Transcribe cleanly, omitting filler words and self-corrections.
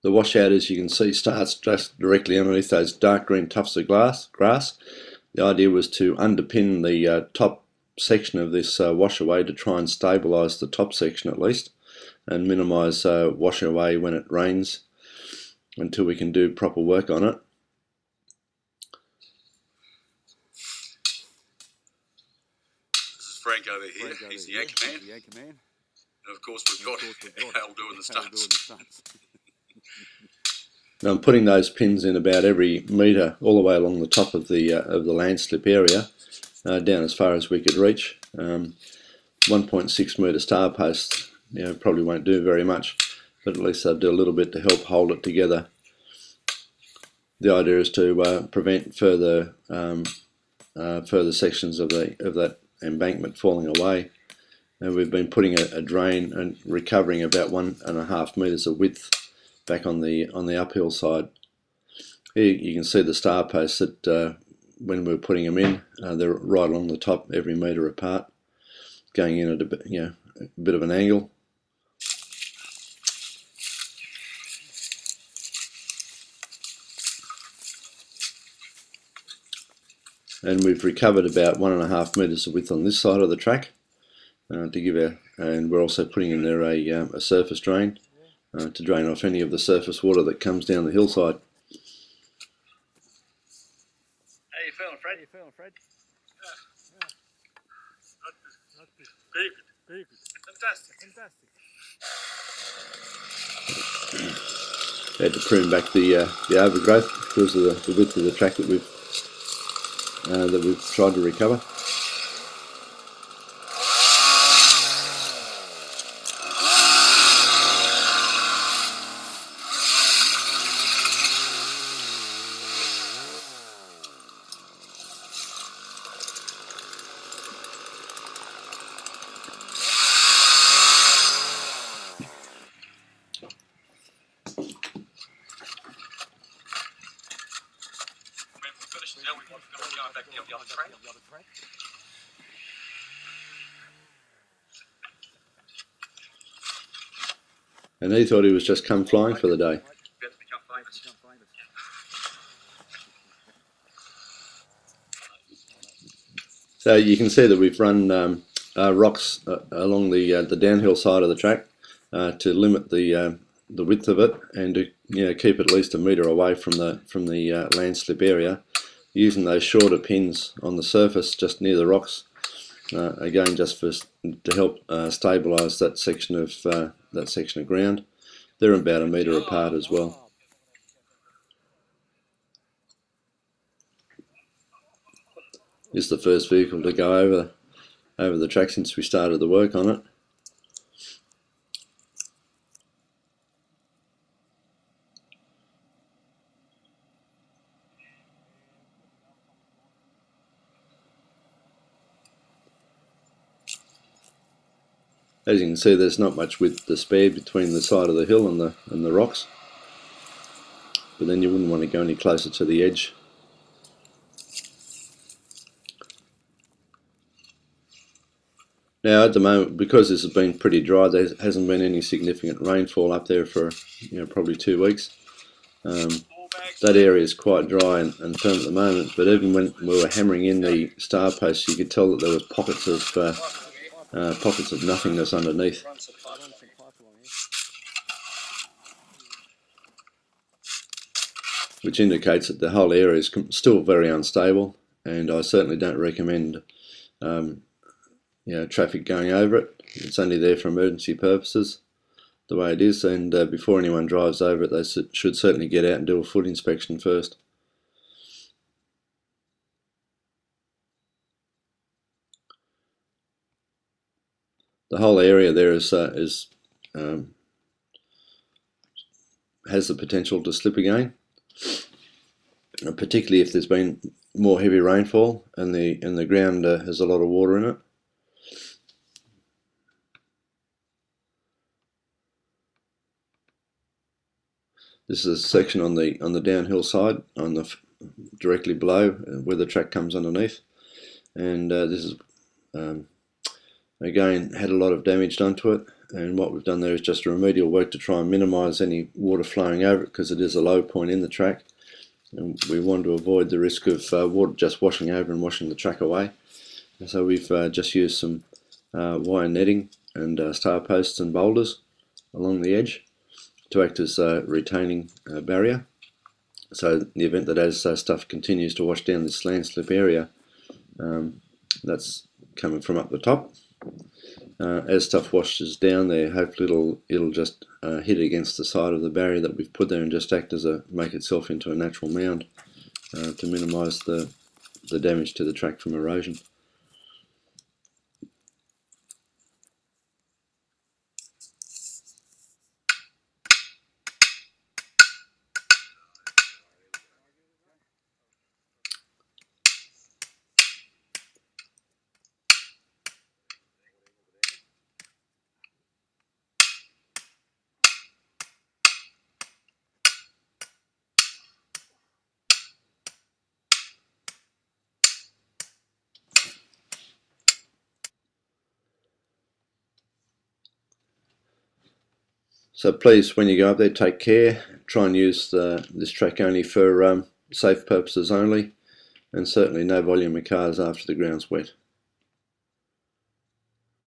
The washout, as you can see, starts just directly underneath those dark green tufts of grass. The idea was to underpin the top section of this washaway to try and stabilise the top section at least, and minimise wash away when it rains until we can do proper work on it. This is Frank over here. He's the anchor man. And of course we've got Al doing the stunts. Now I'm putting those pins in about every metre all the way along the top of the landslip area, down as far as we could reach. 1.6 metre star posts, probably won't do very much, but at least they'll do a little bit to help hold it together. The idea is to prevent further sections of that embankment falling away. And we've been putting a drain and recovering about 1.5 metres of width back on the uphill side. Here you can see the star posts that when we were putting them in, they're right along the top, every metre apart, going in at a bit of an angle. And we've recovered about 1.5 metres of width on this side of the track to give and we're also putting in there a surface drain to drain off any of the surface water that comes down the hillside. How you feeling, Fred? Very good. Fantastic. Had to prune back the overgrowth because of the width of the track that we've tried to recover. And he thought he was just come flying for the day. So you can see that we've run rocks along the downhill side of the track to limit the width of it and to keep at least 1 metre away from the landslip area, using those shorter pins on the surface just near the rocks. Again, just to help stabilise that section of ground. They're about 1 metre apart as well. This is the first vehicle to go over the track since we started the work on it. As you can see, there's not much width to spare between the side of the hill and the rocks, but then you wouldn't want to go any closer to the edge. Now at the moment, because this has been pretty dry, there hasn't been any significant rainfall up there for probably 2 weeks. That area is quite dry and firm at the moment, but even when we were hammering in the star posts, you could tell that there was pockets of nothingness underneath. Which indicates that the whole area is still very unstable, and I certainly don't recommend traffic going over it. It's only there for emergency purposes, the way it is, and before anyone drives over it, they should certainly get out and do a foot inspection first. The whole area there has the potential to slip again, particularly if there's been more heavy rainfall and the ground has a lot of water in it. This is a section on the downhill side, directly below where the track comes underneath, and this is again had a lot of damage done to it, and what we've done there is just remedial work to try and minimise any water flowing over it, because it is a low point in the track, and we want to avoid the risk of water just washing over and washing the track away. And so we've just used some wire netting and star posts and boulders along the edge to act as a retaining barrier. So in the event that as stuff continues to wash down this landslip area, that's coming from up the top, as stuff washes down there, hopefully it'll just hit against the side of the barrier that we've put there and just act as make itself into a natural mound to minimise the damage to the track from erosion. So please, when you go up there, take care. Try and use this track only for safe purposes only, and certainly no volume of cars after the ground's wet.